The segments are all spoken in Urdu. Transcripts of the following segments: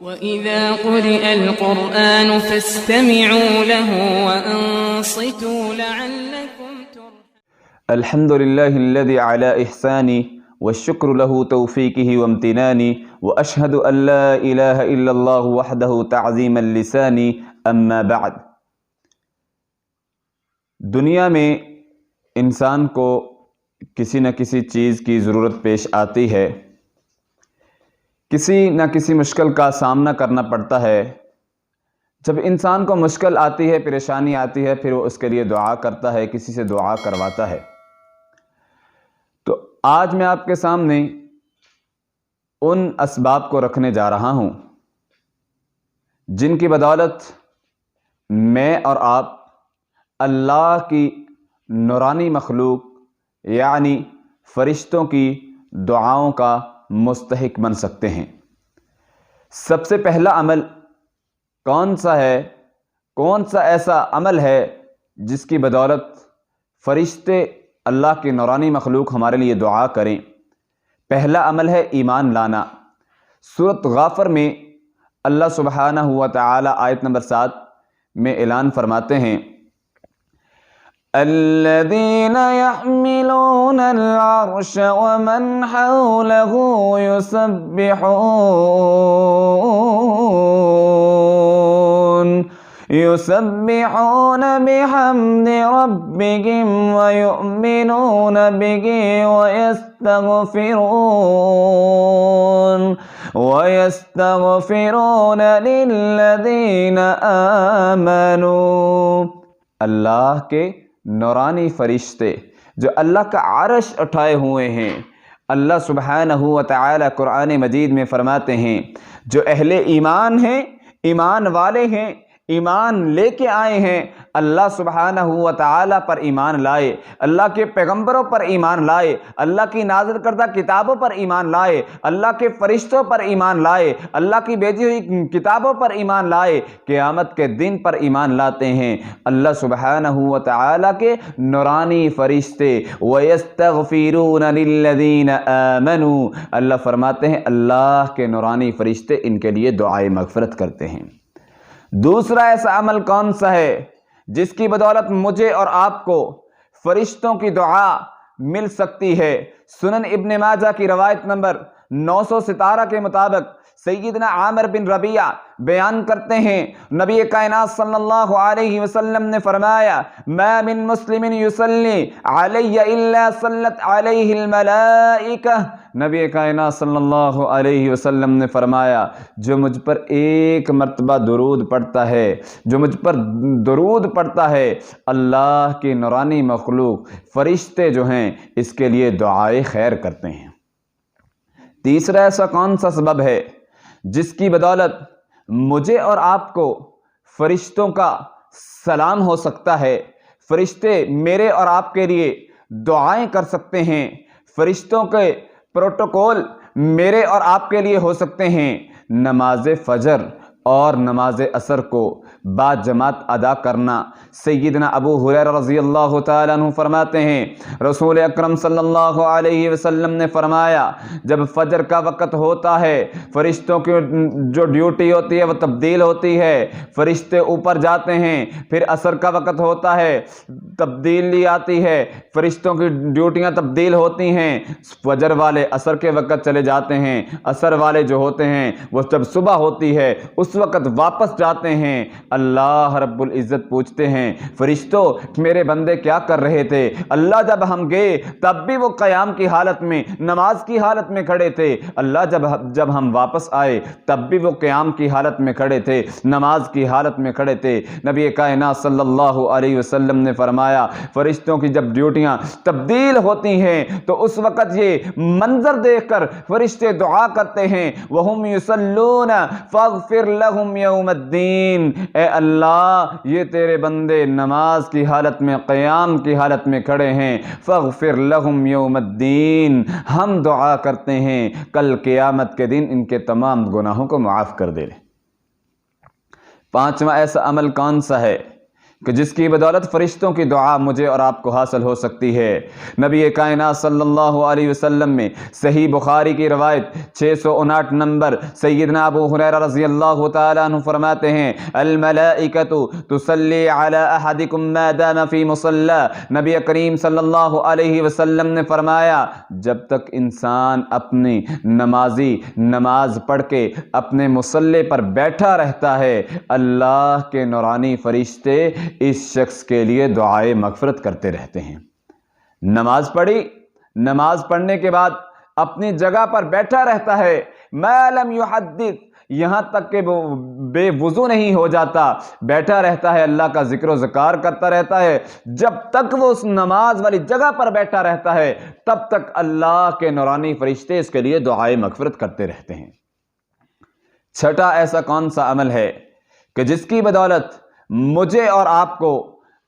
وَإِذَا قُرِئَ الْقُرْآنُ فَاسْتَمِعُوا لَهُ وَأَنصِتُوا لَعَلَّكُمْ تُرْحَمُونَ الحمد لله الذي على إحساني والشكر له توفيقه وامتناني وأشهد أن لا إله إلا الله وحده تعظيما لساني أما بعد۔ دنیا میں انسان کو کسی نہ کسی چیز کی ضرورت پیش آتی ہے، کسی نہ کسی مشکل کا سامنا کرنا پڑتا ہے۔ جب انسان کو مشکل آتی ہے، پریشانی آتی ہے، پھر وہ اس کے لیے دعا کرتا ہے، کسی سے دعا کرواتا ہے۔ تو آج میں آپ کے سامنے ان اسباب کو رکھنے جا رہا ہوں جن کی بدولت میں اور آپ اللہ کی نورانی مخلوق یعنی فرشتوں کی دعاؤں کا مستحق بن سکتے ہیں۔ سب سے پہلا عمل کون سا ہے؟ کون سا ایسا عمل ہے جس کی بدولت فرشتے اللہ کی نورانی مخلوق ہمارے لیے دعا کریں؟ پہلا عمل ہے ایمان لانا۔ سورۃ غافر میں اللہ سبحانہ و تعالی آیت نمبر 7 میں اعلان فرماتے ہیں، الذين يحملون العرش ومن حوله يسبحون بحمد ربهم ويؤمنون به ويستغفرون للذين آمنوا۔ اللہ کے نورانی فرشتے جو اللہ کا عرش اٹھائے ہوئے ہیں، اللہ سبحانہ و تعالی قرآن مجید میں فرماتے ہیں جو اہل ایمان ہیں، ایمان والے ہیں، ایمان لے کے آئے ہیں، اللہ سبحانہ و تعالی پر ایمان لائے، اللہ کے پیغمبروں پر ایمان لائے، اللہ کی نازل کردہ کتابوں پر ایمان لائے، اللہ کے فرشتوں پر ایمان لائے، اللہ کی بھیجی ہوئی کتابوں پر ایمان لائے، قیامت کے دن پر ایمان لاتے ہیں اللہ سبحانہ و تعالی کے نورانی فرشتے۔ وَيَسْتَغْفِرُونَ لِلَّذِينَ آمَنُوا، اللہ فرماتے ہیں اللہ کے نورانی فرشتے ان کے لیے دعائے مغفرت کرتے ہیں۔ دوسرا ایسا عمل کون سا ہے جس کی بدولت مجھے اور آپ کو فرشتوں کی دعا مل سکتی ہے؟ سنن ابن ماجہ کی روایت نمبر 917 کے مطابق سیدنا عامر بن ربیعہ بیان کرتے ہیں، نبی کائنات صلی اللہ علیہ وسلم نے فرمایا، ما من مسلم یصلی علی الا صلت علیہ الملائکہ۔ نبی کائنات صلی اللہ علیہ وسلم نے فرمایا جو مجھ پر ایک مرتبہ درود پڑھتا ہے، جو مجھ پر درود پڑھتا ہے، اللہ کی نورانی مخلوق فرشتے جو ہیں اس کے لیے دعائے خیر کرتے ہیں۔ تیسرا ایسا کون سا سبب ہے جس کی بدولت مجھے اور آپ کو فرشتوں کا سلام ہو سکتا ہے، فرشتے میرے اور آپ کے لیے دعائیں کر سکتے ہیں، فرشتوں کے پروٹوکول میرے اور آپ کے لیے ہو سکتے ہیں؟ نماز فجر اور نماز عصر کو با جماعت ادا کرنا۔ سیدنا ابو ہریرہ رضی اللہ تعالیٰ عنہ فرماتے ہیں رسول اکرم صلی اللہ علیہ وسلم نے فرمایا جب فجر کا وقت ہوتا ہے فرشتوں کی جو ڈیوٹی ہوتی ہے وہ تبدیل ہوتی ہے، فرشتے اوپر جاتے ہیں، پھر عصر کا وقت ہوتا ہے تبدیلی آتی ہے، فرشتوں کی ڈیوٹیاں تبدیل ہوتی ہیں، فجر والے عصر کے وقت چلے جاتے ہیں، عصر والے جو ہوتے ہیں وہ جب صبح ہوتی ہے اس وقت واپس جاتے ہیں۔ اللہ رب العزت پوچھتے ہیں فرشتوں میرے بندے کیا کر رہے تھے؟ اللہ جب ہم گئے تب بھی وہ قیام کی حالت میں، نماز کی حالت میں کھڑے تھے، اللہ جب ہم واپس آئے تب بھی وہ قیام کی حالت میں کھڑے تھے، نماز کی حالت میں کھڑے تھے۔ نبی کائنات صلی اللہ علیہ وسلم نے فرمایا فرشتوں کی جب ڈیوٹیاں تبدیل ہوتی ہیں تو اس وقت یہ منظر دیکھ کر فرشتے دعا کرتے ہیں وَهُمْ يُصَلُّونَ فَاغْفِرْ لَهُمْ يَوْمَ الدِّينِ، اے اللہ یہ تیرے بندے نماز کی حالت میں، قیام کی حالت میں کھڑے ہیں، فَاغْفِرْ لَهُمْ يَوْمَ الدِّينِ، ہم دعا کرتے ہیں کل قیامت کے دن ان کے تمام گناہوں کو معاف کر دے۔ پانچواں ایسا عمل کون سا ہے کہ جس کی بدولت فرشتوں کی دعا مجھے اور آپ کو حاصل ہو سکتی ہے۔ نبی کائنات صلی اللہ علیہ وسلم میں صحیح بخاری کی روایت 659 نمبر سیدنا ابو ہریرہ رضی اللہ تعالیٰ عنہ فرماتے ہیں الملائکۃ تصلی علی احدکم ما دام فی مصلی۔ نبی کریم صلی اللہ علیہ وسلم نے فرمایا جب تک انسان اپنی نمازی نماز پڑھ کے اپنے مصلی پر بیٹھا رہتا ہے، اللہ کے نورانی فرشتے اس شخص کے لیے دعائے مغفرت کرتے رہتے ہیں۔ نماز پڑھی، نماز پڑھنے کے بعد اپنی جگہ پر بیٹھا رہتا ہے، ما لم یحدث، یہاں تک کہ وہ بے وضو نہیں ہو جاتا، بیٹھا رہتا ہے، اللہ کا ذکر و ذکار کرتا رہتا ہے، جب تک وہ اس نماز والی جگہ پر بیٹھا رہتا ہے تب تک اللہ کے نورانی فرشتے اس کے لیے دعائے مغفرت کرتے رہتے ہیں۔ چھٹا ایسا کون سا عمل ہے کہ جس کی بدولت مجھے اور آپ کو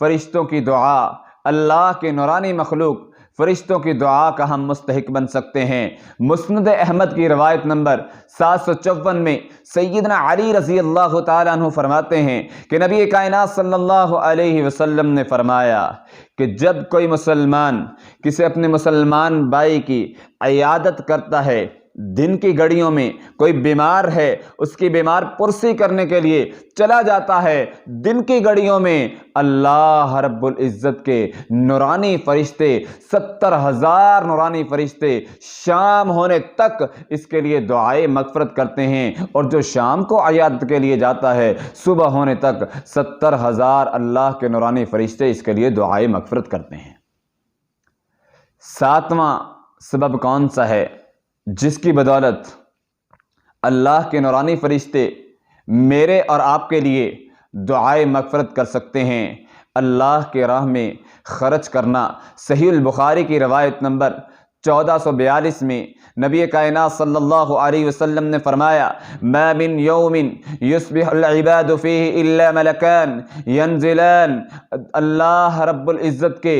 فرشتوں کی دعا، اللہ کے نورانی مخلوق فرشتوں کی دعا کا ہم مستحق بن سکتے ہیں؟ مسند احمد کی روایت نمبر 754 میں سیدنا علی رضی اللہ تعالیٰ عنہ فرماتے ہیں کہ نبی کائنات صلی اللہ علیہ وسلم نے فرمایا کہ جب کوئی مسلمان کسی اپنے مسلمان بھائی کی عیادت کرتا ہے، دن کی گھڑیوں میں کوئی بیمار ہے اس کی بیمار پرسی کرنے کے لیے چلا جاتا ہے، دن کی گھڑیوں میں اللہ رب العزت کے نورانی فرشتے 70,000 نورانی فرشتے شام ہونے تک اس کے لیے دعائے مغفرت کرتے ہیں، اور جو شام کو عیادت کے لیے جاتا ہے صبح ہونے تک 70,000 اللہ کے نورانی فرشتے اس کے لیے دعائے مغفرت کرتے ہیں۔ ساتواں سبب کون سا ہے جس کی بدولت اللہ کے نورانی فرشتے میرے اور آپ کے لیے دعائے مغفرت کر سکتے ہیں؟ اللہ کے راہ میں خرچ کرنا۔ صحیح البخاری کی روایت نمبر 1442 میں نبی کائنات صلی اللہ علیہ وسلم نے فرمایا ما من یوم یصبح العباد فیہ الا ملکان ینزلان، اللہ رب العزت کے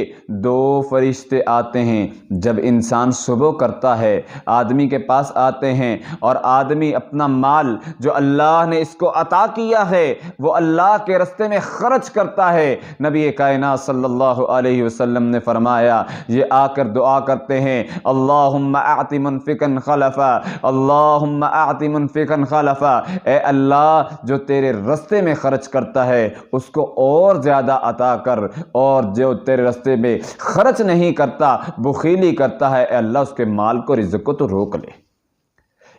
2 فرشتے آتے ہیں جب انسان صبح کرتا ہے، آدمی کے پاس آتے ہیں اور آدمی اپنا مال جو اللہ نے اس کو عطا کیا ہے وہ اللہ کے راستے میں خرچ کرتا ہے، نبی کائنات صلی اللہ علیہ وسلم نے فرمایا یہ آ کر دعا کرتے ہیں اللہم اعط منفقا خلفا، اللہم اعط منفقا خلفا، اے اللہ جو تیرے راستے میں خرچ کرتا ہے اس کو اور زیادہ عطا کر، اور جو تیرے راستے میں خرچ نہیں کرتا بخیلی کرتا ہے اے اللہ اس کے مال کو رزق کو تو روک لے۔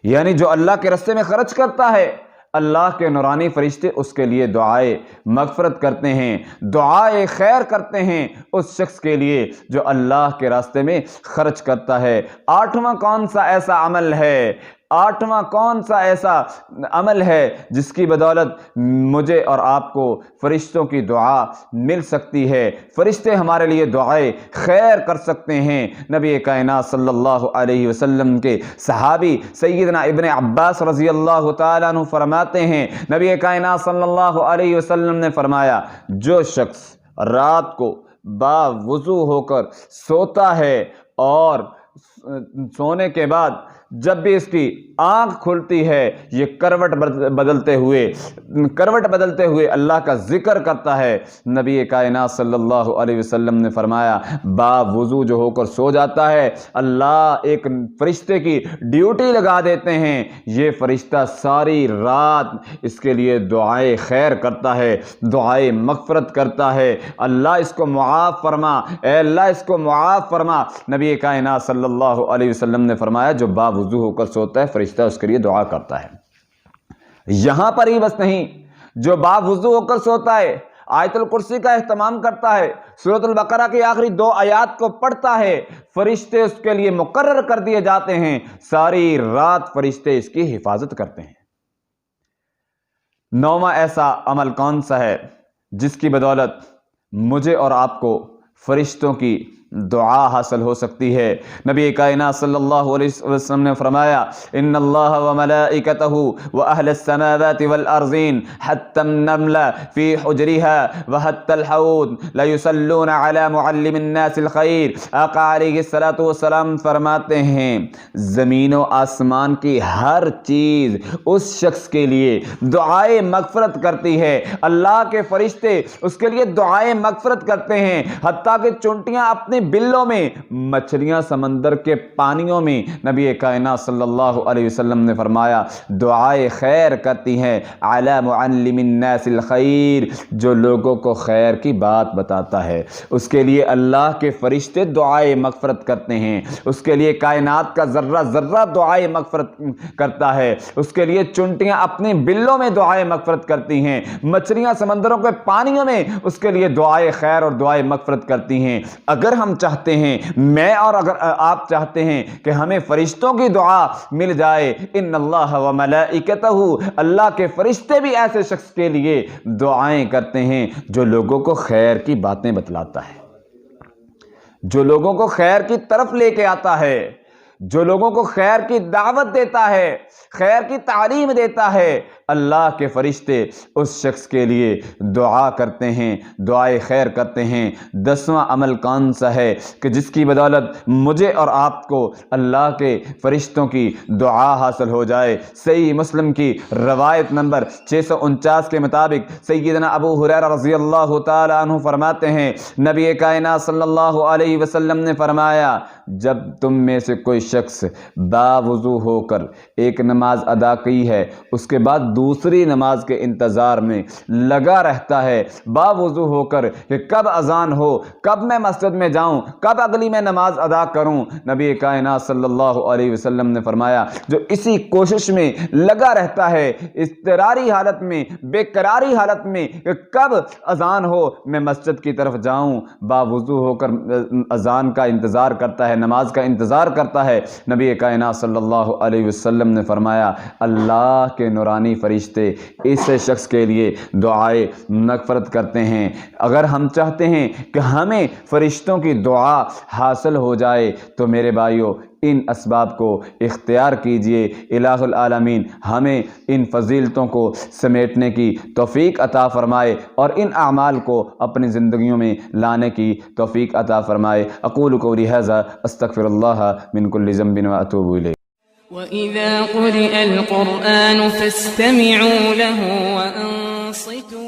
یعنی جو اللہ کے راستے میں خرچ کرتا ہے اللہ کے نورانی فرشتے اس کے لیے دعائے مغفرت کرتے ہیں، دعائے خیر کرتے ہیں اس شخص کے لیے جو اللہ کے راستے میں خرچ کرتا ہے۔ آٹھواں کون سا ایسا عمل ہے؟ آٹھواں کون سا ایسا عمل ہے جس کی بدولت مجھے اور آپ کو فرشتوں کی دعا مل سکتی ہے، فرشتے ہمارے لیے دعائے خیر کر سکتے ہیں؟ نبی کائنات صلی اللہ علیہ وسلم کے صحابی سیدنا ابن عباس رضی اللہ تعالیٰ عنہ فرماتے ہیں نبی کائنات صلی اللہ علیہ وسلم نے فرمایا جو شخص رات کو باوضو ہو کر سوتا ہے اور سونے کے بعد جب بھی اس کی آنکھ کھلتی ہے یہ کروٹ بدلتے ہوئے اللہ کا ذکر کرتا ہے، نبی کائنات صلی اللہ علیہ وسلم نے فرمایا باوضو جو ہو کر سو جاتا ہے اللہ ایک فرشتے کی ڈیوٹی لگا دیتے ہیں، یہ فرشتہ ساری رات اس کے لیے دعائے خیر کرتا ہے، دعائے مغفرت کرتا ہے، اللہ اس کو معاف فرما، اے اللہ اس کو معاف فرما۔ نبی کائنات صلی اللہ علیہ وسلم نے فرمایا جو باوضو ہو کر سوتا ہے فرشتہ اس کے لیے دعا کرتا ہے۔ یہاں پر ہی بس نہیں، جو باوضو ہو کر سوتا ہے آیت الکرسی کا اہتمام کرتا ہے، سورۃ البقرہ کی آخری 2 آیات کو پڑھتا ہے، فرشتے اس کے لیے مقرر کر دیے جاتے ہیں، ساری رات فرشتے اس کی حفاظت کرتے ہیں۔ 9واں ایسا عمل کون سا ہے جس کی بدولت مجھے اور آپ کو فرشتوں کی دعا حاصل ہو سکتی ہے۔ نبی کائنات صلی اللہ علیہ وسلم نے فرمایا ان اللہ وملائکتہ واہل السماوات والارضین حتی النمل فی حجرها وحتی الحوض لیصلون علی معلم الناس الخیر۔ آقا علیہ السلام فرماتے ہیں زمین و آسمان کی ہر چیز اس شخص کے لیے دعائے مغفرت کرتی ہے، اللہ کے فرشتے اس کے لیے دعائے مغفرت کرتے ہیں، حتیٰ کہ چونٹیاں اپنے بلوں میں، مچھلیاں سمندر کے پانیوں میں۔ نبی کائنات صلی اللہ علیہ وسلم نے فرمایا دعائے خیر کرتی ہیں علی معلم الناس الخیر، جو لوگوں کو خیر کی بات بتاتا ہے اس کے لیے اللہ کے فرشتے دعائے مغفرت کرتے ہیں، اس کے لیے کائنات کا ذرہ ذرہ دعائے مغفرت کرتا ہے، اس کے لیے چونٹیاں اپنے بلوں میں دعائے مغفرت کرتی ہیں، مچھلیاں سمندروں کے پانیوں میں اس کے لیے دعائے خیر اور دعائے مغفرت کرتی ہیں۔ اگر ہم چاہتے ہیں، میں اور اگر آپ چاہتے ہیں کہ ہمیں فرشتوں کی دعا مل جائے، ان اللہ و ملائکتہ، اللہ کے فرشتے بھی ایسے شخص کے لیے دعائیں کرتے ہیں جو لوگوں کو خیر کی باتیں بتلاتا ہے، جو لوگوں کو خیر کی طرف لے کے آتا ہے، جو لوگوں کو خیر کی دعوت دیتا ہے، خیر کی تعلیم دیتا ہے۔ اللہ کے فرشتے اس شخص کے لیے دعا کرتے ہیں، دعائے خیر کرتے ہیں۔ 10واں عمل کون سا ہے کہ جس کی بدولت مجھے اور آپ کو اللہ کے فرشتوں کی دعا حاصل ہو جائے؟ صحیح مسلم کی روایت نمبر 649 کے مطابق سیدنا ابو ہریرہ رضی اللہ تعالی عنہ فرماتے ہیں نبی کائنات صلی اللہ علیہ وسلم نے فرمایا جب تم میں سے کوئی شخص باوضو ہو کر ایک نماز ادا کی ہے، اس کے بعد دوسری نماز کے انتظار میں لگا رہتا ہے، باوضو ہو کر کہ کب اذان ہو، کب میں مسجد میں جاؤں، کب اگلی میں نماز ادا کروں، نبی کائنات صلی اللہ علیہ وسلم نے فرمایا جو اسی کوشش میں لگا رہتا ہے، اضطراری حالت میں، بے قراری حالت میں کہ کب اذان ہو میں مسجد کی طرف جاؤں، باوضو ہو کر اذان کا انتظار کرتا ہے، نماز کا انتظار کرتا ہے، نبی کائنات صلی اللہ علیہ وسلم نے فرمایا اللہ کے نورانی فرشتے اس شخص کے لیے دعائے مغفرت کرتے ہیں۔ اگر ہم چاہتے ہیں کہ ہمیں فرشتوں کی دعا حاصل ہو جائے تو میرے بھائیو ان اسباب کو اختیار کیجئے۔ الہ العالمین ہمیں ان فضیلتوں کو سمیٹنے کی توفیق عطا فرمائے اور ان اعمال کو اپنی زندگیوں میں لانے کی توفیق عطا فرمائے۔ اقول قولی ھذا استغفر اللہ من کل ذنب واتوب الیہ۔ وَإِذَا قُرِئَ الْقُرْآنُ فَاسْتَمِعُوا لَهُ وَأَنصِتُوا